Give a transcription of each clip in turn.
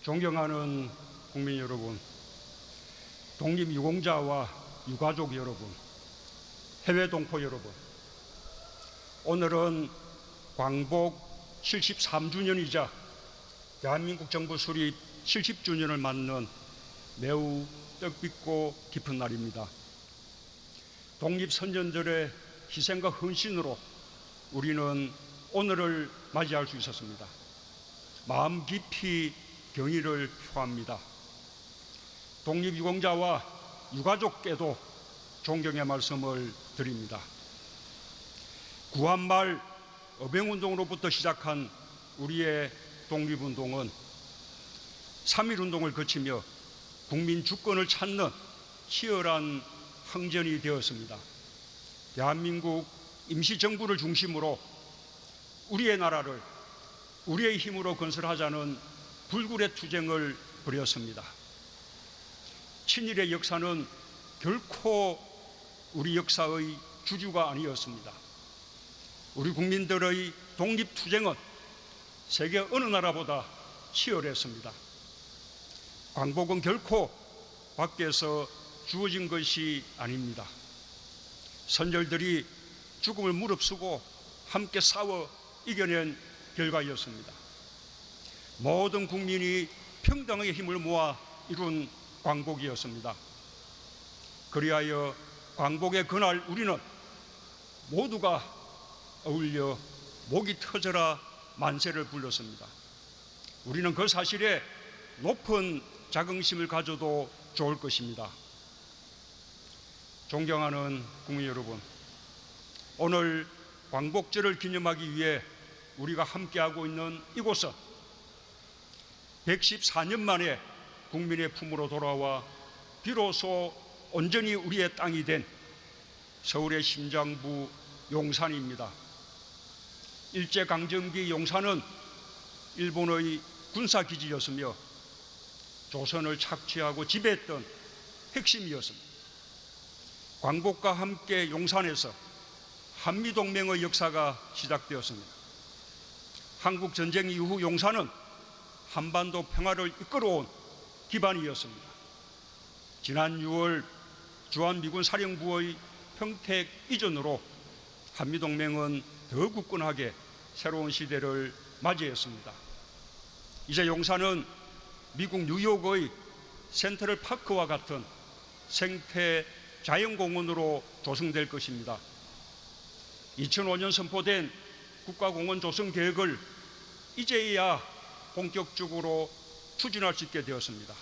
존경하는 국민 여러분, 독립유공자와 유가족 여러분, 해외 동포 여러분, 오늘은 광복 73주년이자 대한민국 정부 수립 70주년을 맞는 매우 뜻깊고 깊은 날입니다. 독립선전들의 희생과 헌신으로 우리는 오늘을 맞이할 수 있었습니다. 마음 깊이 경의를 표합니다. 독립유공자와 유가족께도 존경의 말씀을 드립니다. 구한말 어병운동으로부터 시작한 우리의 독립운동은 3.1운동을 거치며 국민 주권을 찾는 치열한 항전이 되었습니다. 대한민국 임시정부를 중심으로 우리의 나라를 우리의 힘으로 건설하자는 불굴의 투쟁을 벌였습니다. 친일의 역사는 결코 우리 역사의 주류가 아니었습니다. 우리 국민들의 독립투쟁은 세계 어느 나라보다 치열했습니다. 광복은 결코 밖에서 주어진 것이 아닙니다. 선열들이 죽음을 무릅쓰고 함께 싸워 이겨낸 결과였습니다. 모든 국민이 평등의 힘을 모아 이룬 광복이었습니다. 그리하여 광복의 그날 우리는 모두가 어울려 목이 터져라 만세를 불렀습니다. 우리는 그 사실에 높은 자긍심을 가져도 좋을 것입니다. 존경하는 국민 여러분, 오늘 광복절을 기념하기 위해 우리가 함께하고 있는 이곳은 114년 만에 국민의 품으로 돌아와 비로소 온전히 우리의 땅이 된 서울의 심장부 용산입니다. 일제강점기 용산은 일본의 군사기지였으며 조선을 착취하고 지배했던 핵심이었습니다. 광복과 함께 용산에서 한미동맹의 역사가 시작되었습니다. 한국전쟁 이후 용산은 한반도 평화를 이끌어온 기반이었습니다. 지난 6월 주한미군 사령부의 평택 이전으로 한미동맹은 더 굳건하게 새로운 시대를 맞이했습니다. 이제 용산은 미국 뉴욕의 센트럴 파크와 같은 생태 자연공원으로 조성될 것입니다. 2005년 선포된 국가공원 조성 계획을 이제야 본격적으로 추진할 수 있게 되었습니다.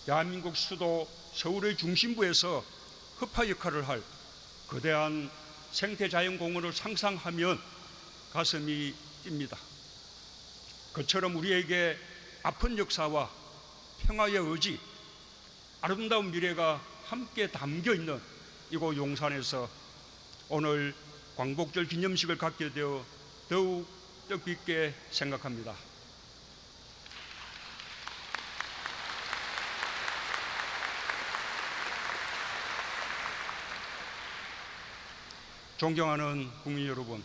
대한민국 수도 서울의 중심부에서 허파 역할을 할 거대한 생태자연공원을 상상하면 가슴이 뜁니다. 그처럼 우리에게 아픈 역사와 평화의 의지, 아름다운 미래가 함께 담겨있는 이곳 용산에서 오늘 광복절 기념식을 갖게 되어 더욱 뜻깊게 생각합니다. 존경하는 국민 여러분,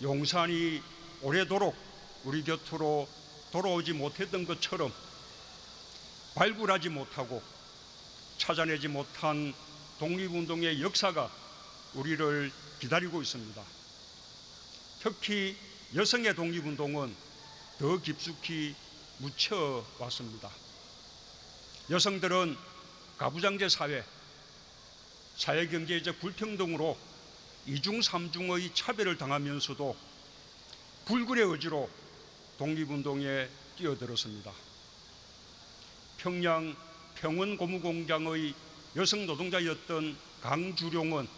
용산이 오래도록 우리 곁으로 돌아오지 못했던 것처럼 발굴하지 못하고 찾아내지 못한 독립운동의 역사가 우리를 기다리고 있습니다. 특히 여성의 독립운동은 더 깊숙이 묻혀왔습니다. 여성들은 가부장제 사회, 사회경제적 불평등으로 이중 삼중의 차별을 당하면서도 불굴의 의지로 독립운동에 뛰어들었습니다. 평양 평원고무공장의 여성 노동자였던 강주룡은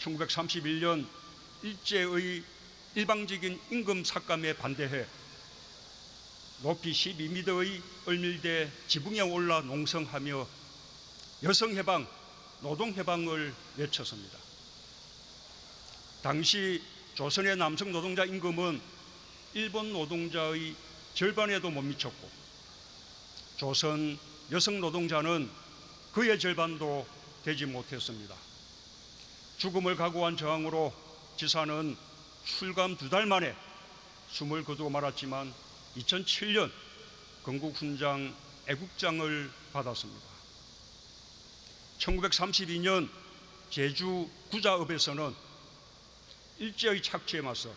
1931년 일제의 일방적인 임금 삭감에 반대해 높이 12m의 을밀대 지붕에 올라 농성하며 여성해방, 노동해방을 외쳤습니다. 당시 조선의 남성 노동자 임금은 일본 노동자의 절반에도 못 미쳤고 조선 여성 노동자는 그의 절반도 되지 못했습니다. 죽음을 각오한 저항으로 지사는 출감 2달 만에 숨을 거두고 말았지만 2007년 건국훈장 애국장을 받았습니다. 1932년 제주 구자읍에서는 일제의 착취에 맞서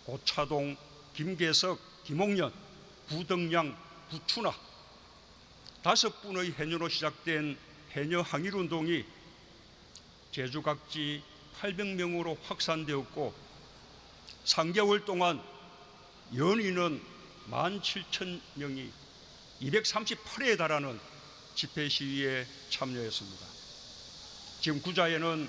고차동, 김계석, 김옥년, 구덕량, 구춘하 5분의 해녀로 시작된 해녀 항일운동이 제주 각지 800명으로 확산되었고 3개월 동안 연인은 17,000명이 238회에 달하는 집회 시위에 참여했습니다. 지금 구자에는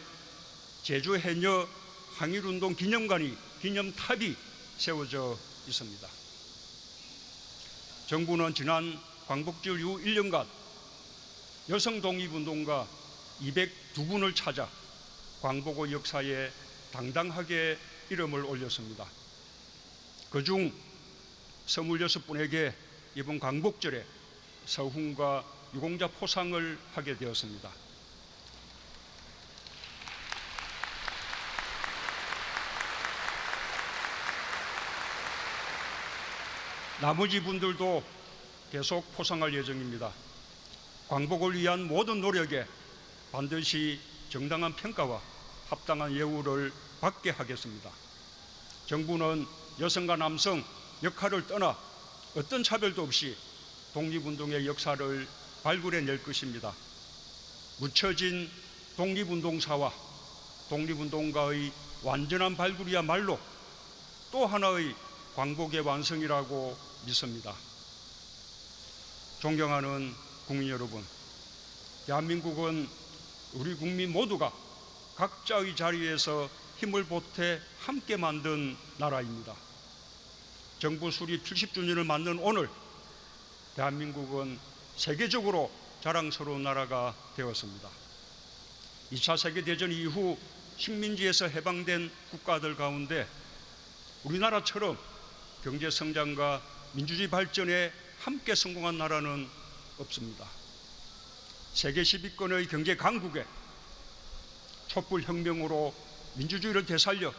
제주 해녀 항일운동 기념탑이 세워져 있습니다. 정부는 지난 광복절 이후 1년간 여성 독립운동가 202분을 찾아 광복의 역사에 당당하게 이름을 올렸습니다. 그중 26분에게 이번 광복절에 서훈과 유공자 포상을 하게 되었습니다. 나머지 분들도 계속 포상할 예정입니다. 광복을 위한 모든 노력에 반드시 정당한 평가와 합당한 예우를 받게 하겠습니다. 정부는 여성과 남성 역할을 떠나 어떤 차별도 없이 독립운동의 역사를 발굴해낼 것입니다. 묻혀진 독립운동사와 독립운동가의 완전한 발굴이야말로 또 하나의 광복의 완성이라고 믿습니다. 존경하는 국민 여러분, 대한민국은 우리 국민 모두가 각자의 자리에서 힘을 보태 함께 만든 나라입니다. 정부 수립 70주년을 맞는 오늘, 대한민국은 세계적으로 자랑스러운 나라가 되었습니다. 2차 세계대전 이후 식민지에서 해방된 국가들 가운데 우리나라처럼 경제성장과 민주주의 발전에 함께 성공한 나라는 없습니다. 세계 10위권의 경제 강국에 촛불혁명으로 민주주의를 되살려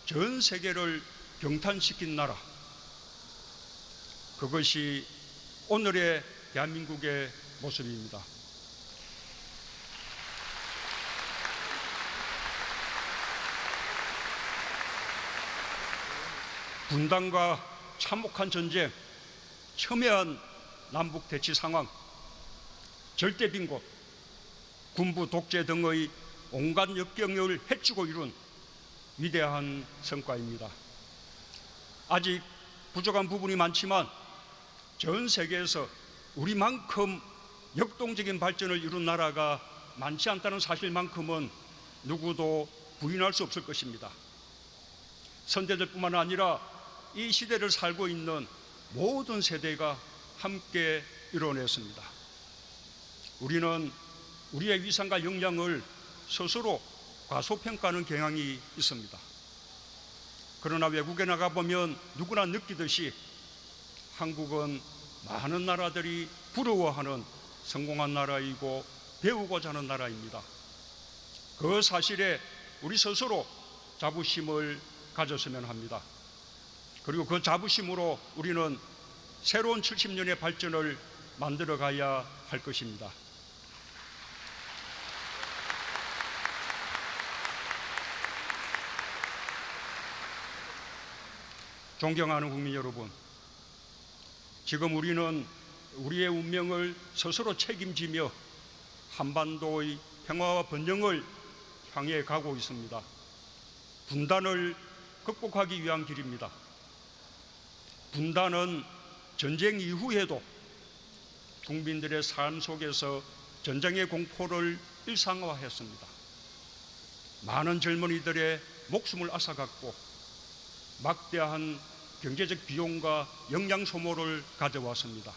전 세계를 경탄시킨 나라, 그것이 오늘의 대한민국의 모습입니다. 분단과 참혹한 전쟁, 첨예한 남북 대치 상황, 절대 빈곤, 군부 독재 등의 온갖 역경을 헤치고 이룬 위대한 성과입니다. 아직 부족한 부분이 많지만 전 세계에서 우리만큼 역동적인 발전을 이룬 나라가 많지 않다는 사실만큼은 누구도 부인할 수 없을 것입니다. 선대들뿐만 아니라 이 시대를 살고 있는 모든 세대가 함께 이뤄냈습니다. 우리는 우리의 위상과 역량을 스스로 과소평가하는 경향이 있습니다. 그러나 외국에 나가보면 누구나 느끼듯이 한국은 많은 나라들이 부러워하는 성공한 나라이고 배우고자 하는 나라입니다. 그 사실에 우리 스스로 자부심을 가졌으면 합니다. 그리고 그 자부심으로 우리는 새로운 70년의 발전을 만들어 가야 할 것입니다. 존경하는 국민 여러분, 지금 우리는 우리의 운명을 스스로 책임지며 한반도의 평화와 번영을 향해 가고 있습니다. 분단을 극복하기 위한 길입니다. 분단은 전쟁 이후에도 국민들의 삶 속에서 전쟁의 공포를 일상화했습니다. 많은 젊은이들의 목숨을 앗아갔고 막대한 경제적 비용과 영양 소모를 가져왔습니다.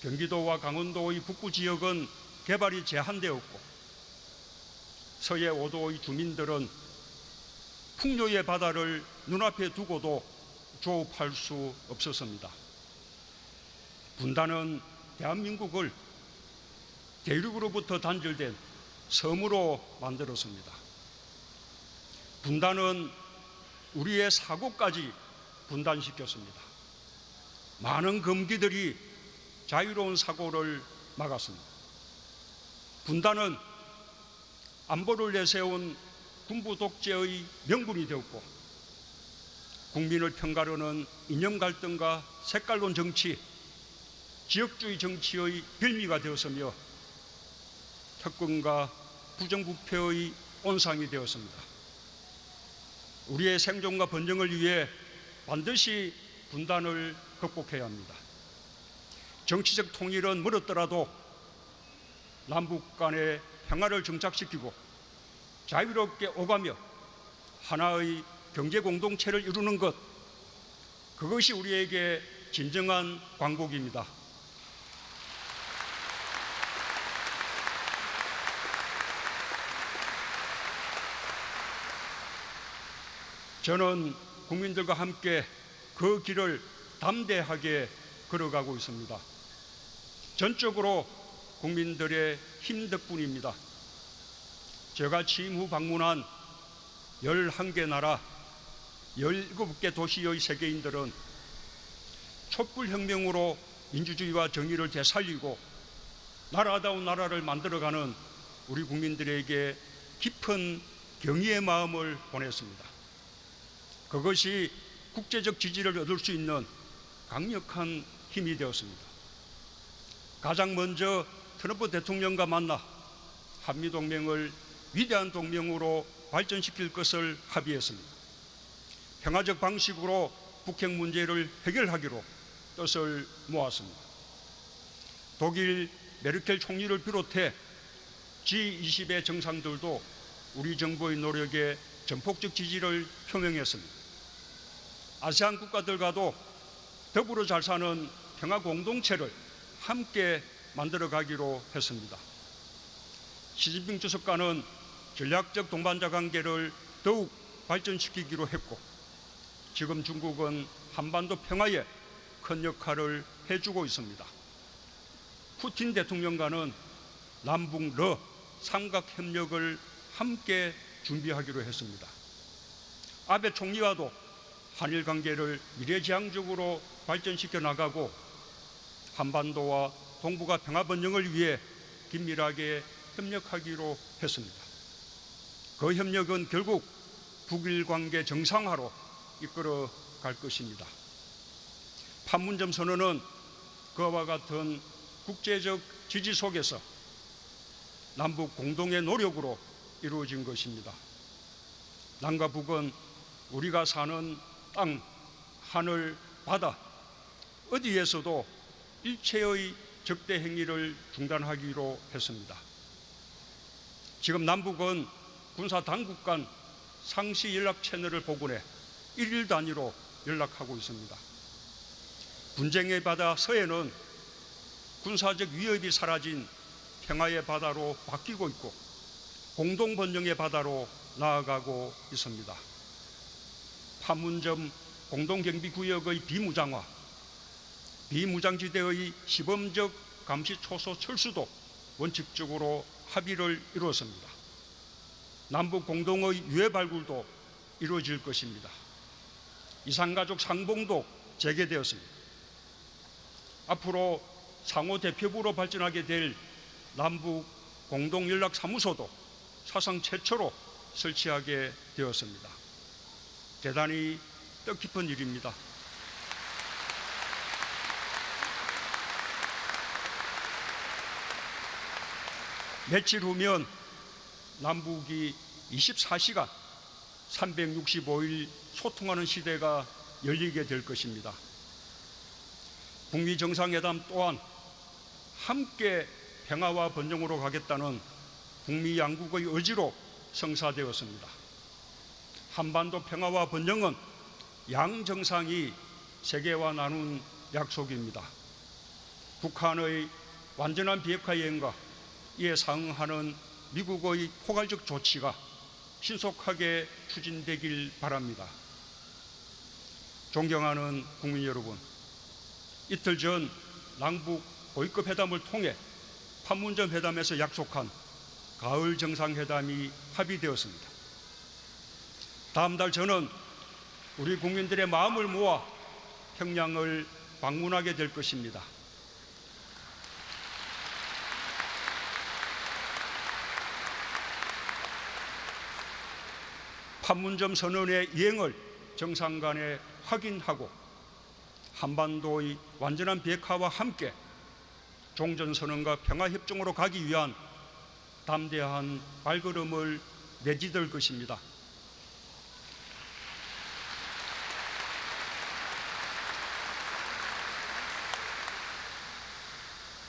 경기도와 강원도의 북부 지역은 개발이 제한되었고 서해 5도의 주민들은 풍요의 바다를 눈앞에 두고도 조업할 수 없었습니다. 분단은 대한민국을 대륙으로부터 단절된 섬으로 만들었습니다. 분단은 우리의 사고까지 분단시켰습니다. 많은 금기들이 자유로운 사고를 막았습니다. 분단은 안보를 내세운 군부 독재의 명분이 되었고, 국민을 편가르는 이념 갈등과 색깔론 정치, 지역주의 정치의 빌미가 되었으며 특권과 부정부패의 온상이 되었습니다. 우리의 생존과 번영을 위해 반드시 분단을 극복해야 합니다. 정치적 통일은 멀었더라도 남북 간의 평화를 정착시키고 자유롭게 오가며 하나의 경제 공동체를 이루는 것, 그것이 우리에게 진정한 광복입니다. 저는 국민들과 함께 그 길을 담대하게 걸어가고 있습니다. 전적으로 국민들의 힘 덕분입니다. 제가 취임 후 방문한 11개 나라, 17개 도시의 세계인들은 촛불혁명으로 민주주의와 정의를 되살리고 나라다운 나라를 만들어가는 우리 국민들에게 깊은 경의의 마음을 보냈습니다. 그것이 국제적 지지를 얻을 수 있는 강력한 힘이 되었습니다. 가장 먼저 트럼프 대통령과 만나 한미동맹을 위대한 동맹으로 발전시킬 것을 합의했습니다. 평화적 방식으로 북핵 문제를 해결하기로 뜻을 모았습니다. 독일 메르켈 총리를 비롯해 G20의 정상들도 우리 정부의 노력에 전폭적 지지를 표명했습니다. 아세안 국가들과도 더불어 잘 사는 평화 공동체를 함께 만들어가기로 했습니다. 시진핑 주석과는 전략적 동반자 관계를 더욱 발전시키기로 했고, 지금 중국은 한반도 평화에 큰 역할을 해주고 있습니다. 푸틴 대통령과는 남북러 삼각협력을 함께 준비하기로 했습니다. 아베 총리와도 한일 관계를 미래지향적으로 발전시켜 나가고 한반도와 동북아 평화 번영을 위해 긴밀하게 협력하기로 했습니다. 그 협력은 결국 북일 관계 정상화로 이끌어 갈 것입니다. 판문점 선언은 그와 같은 국제적 지지 속에서 남북 공동의 노력으로 이루어진 것입니다. 남과 북은 우리가 사는 땅, 하늘, 바다 어디에서도 일체의 적대 행위를 중단하기로 했습니다. 지금 남북은 군사 당국 간 상시 연락 채널을 복원해 일일 단위로 연락하고 있습니다. 분쟁의 바다 서해는 군사적 위협이 사라진 평화의 바다로 바뀌고 있고 공동 번영의 바다로 나아가고 있습니다. 판문점 공동경비구역의 비무장화, 비무장지대의 시범적 감시 초소 철수도 원칙적으로 합의를 이루었습니다. 남북 공동의 유해 발굴도 이루어질 것입니다. 이산가족 상봉도 재개되었습니다. 앞으로 상호 대표부로 발전하게 될 남북 공동연락사무소도 사상 최초로 설치하게 되었습니다. 대단히 뜻깊은 일입니다. 며칠 후면 남북이 24시간 365일 소통하는 시대가 열리게 될 것입니다. 북미 정상회담 또한 함께 평화와 번영으로 가겠다는 북미 양국의 의지로 성사되었습니다. 한반도 평화와 번영은 양 정상이 세계와 나눈 약속입니다. 북한의 완전한 비핵화 여행과 이에 상응하는 미국의 포괄적 조치가 신속하게 추진되길 바랍니다. 존경하는 국민 여러분, 이틀 전 남북 고위급 회담을 통해 판문점 회담에서 약속한 가을 정상회담이 합의되었습니다. 다음 달 저는 우리 국민들의 마음을 모아 평양을 방문하게 될 것입니다. 판문점 선언의 이행을 정상 간에 확인하고 한반도의 완전한 비핵화와 함께 종전선언과 평화협정으로 가기 위한 담대한 발걸음을 내디딜 것입니다.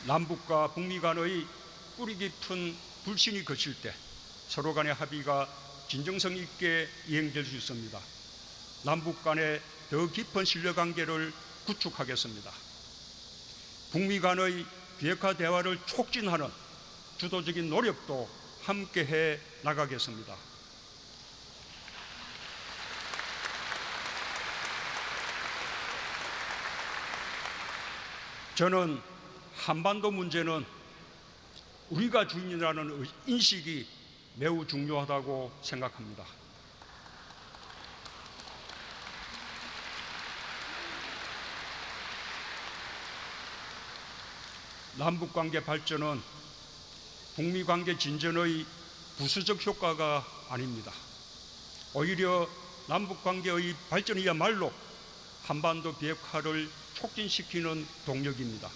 남북과 북미 간의 뿌리 깊은 불신이 거칠 때 서로 간의 합의가 진정성 있게 이행될 수 있습니다. 남북 간의 더 깊은 신뢰관계를 구축하겠습니다. 북미 간의 비핵화 대화를 촉진하는 주도적인 노력도 함께해 나가겠습니다. 저는 한반도 문제는 우리가 주인이라는 인식이 매우 중요하다고 생각합니다. 남북관계 발전은 북미관계 진전의 부수적 효과가 아닙니다. 오히려 남북관계의 발전이야말로 한반도 비핵화를 촉진시키는 동력입니다.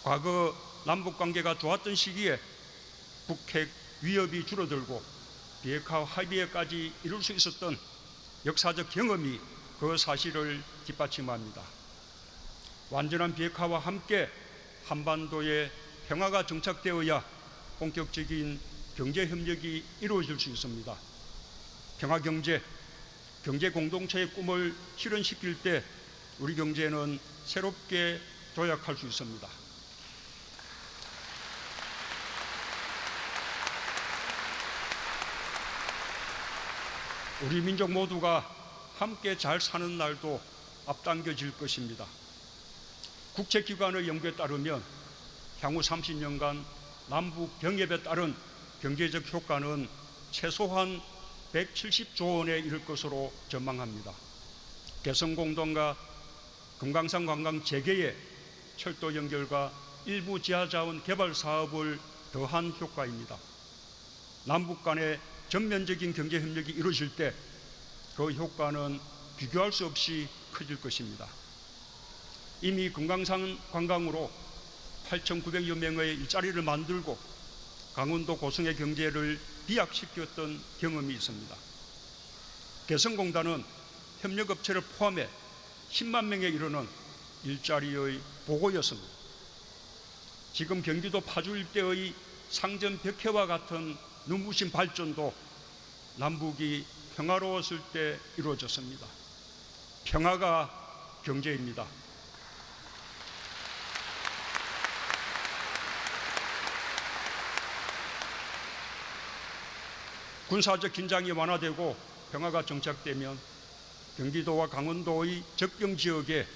과거 남북관계가 좋았던 시기에 북핵 위협이 줄어들고 비핵화 합의에까지 이룰 수 있었던 역사적 경험이 그 사실을 뒷받침합니다. 완전한 비핵화와 함께 한반도에 평화가 정착되어야 본격적인 경제협력이 이루어질 수 있습니다. 평화경제, 경제 공동체의 꿈을 실현시킬 때 우리 경제는 새롭게 도약할 수 있습니다. 우리 민족 모두가 함께 잘 사는 날도 앞당겨질 것입니다. 국제기관의 연구에 따르면 향후 30년간 남북 병협에 따른 경제적 효과는 최소한 170조 원에 이를 것으로 전망합니다. 개성공단과 금강산 관광 재개에 철도 연결과 일부 지하자원 개발 사업을 더한 효과입니다. 남북 간의 전면적인 경제협력이 이루어질 때 그 효과는 비교할 수 없이 커질 것입니다. 이미 금강산 관광으로 8,900여 명의 일자리를 만들고 강원도 고성의 경제를 비약시켰던 경험이 있습니다. 개성공단은 협력업체를 포함해 10만 명에 이르는 일자리의 보고였습니다. 지금 경기도 파주 일대의 상전 벽해와 같은 눈부신 발전도 남북이 평화로웠을 때 이루어졌습니다. 평화가 경제입니다. 군사적 긴장이 완화되고 평화가 정착되면 경기도와 강원도의 접경 지역에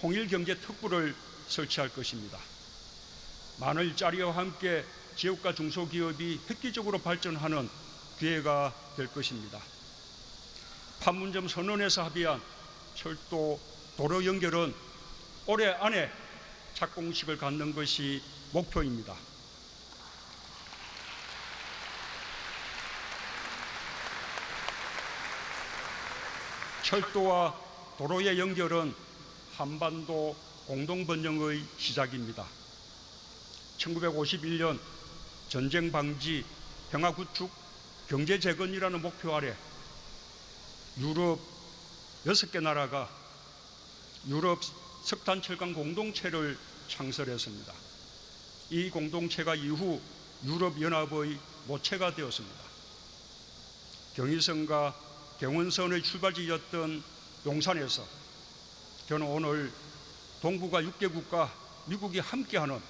통일경제특구를 설치할 것입니다. 많은 일자리와 함께 지역과 중소기업이 획기적으로 발전하는 기회가 될 것입니다. 판문점 선언에서 합의한 철도, 도로 연결은 올해 안에 착공식을 갖는 것이 목표입니다. 철도와 도로의 연결은 한반도 공동번영의 시작입니다. 1951년 전쟁 방지, 평화 구축, 경제 재건이라는 목표 아래 유럽 6개 나라가 유럽 석탄 철강 공동체를 창설했습니다. 이 공동체가 이후 유럽연합의 모체가 되었습니다. 경의선과 경원선의 출발지였던 용산에서 저는 오늘 동북아 6개국과 미국이 함께하는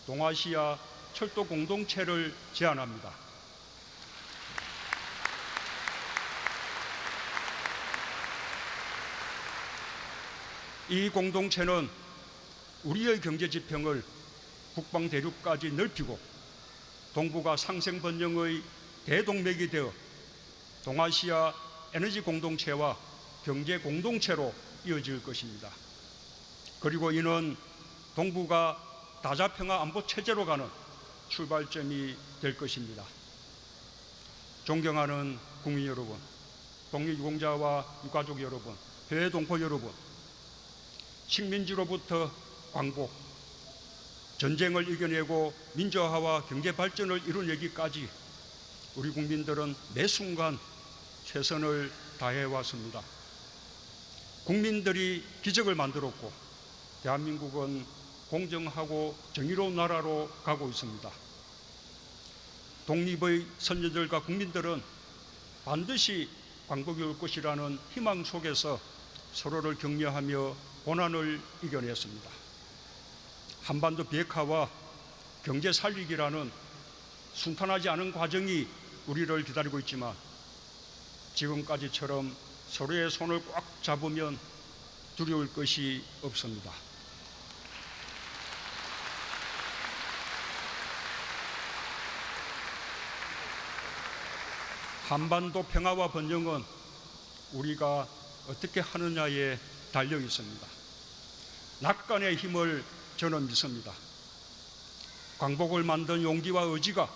동아시아 철도 공동체를 제안합니다. 이 공동체는 우리의 경제 지평을 북방 대륙까지 넓히고 동북아 상생 번영의 대동맥이 되어 동아시아 에너지 공동체와 경제 공동체로 이어질 것입니다. 그리고 이는 동북아 다자평화 안보 체제로 가는 출발점이 될 것입니다. 존경하는 국민 여러분, 독립유공자와 유가족 여러분, 해외 동포 여러분, 식민지로부터 광복, 전쟁을 이겨내고 민주화와 경제 발전을 이뤄내기까지 우리 국민들은 매 순간 최선을 다해왔습니다. 국민들이 기적을 만들었고 대한민국은 공정하고 정의로운 나라로 가고 있습니다. 독립의 선조들과 국민들은 반드시 광복이 올 것이라는 희망 속에서 서로를 격려하며 고난을 이겨냈습니다. 한반도 비핵화와 경제 살리기라는 순탄하지 않은 과정이 우리를 기다리고 있지만 지금까지처럼 서로의 손을 꽉 잡으면 두려울 것이 없습니다. 한반도 평화와 번영은 우리가 어떻게 하느냐에 달려 있습니다. 낙관의 힘을 저는 믿습니다. 광복을 만든 용기와 의지가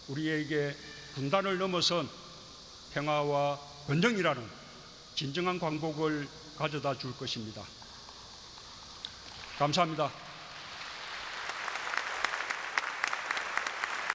우리에게 분단을 넘어선 평화와 번영이라는 진정한 광복을 가져다 줄 것입니다. 감사합니다.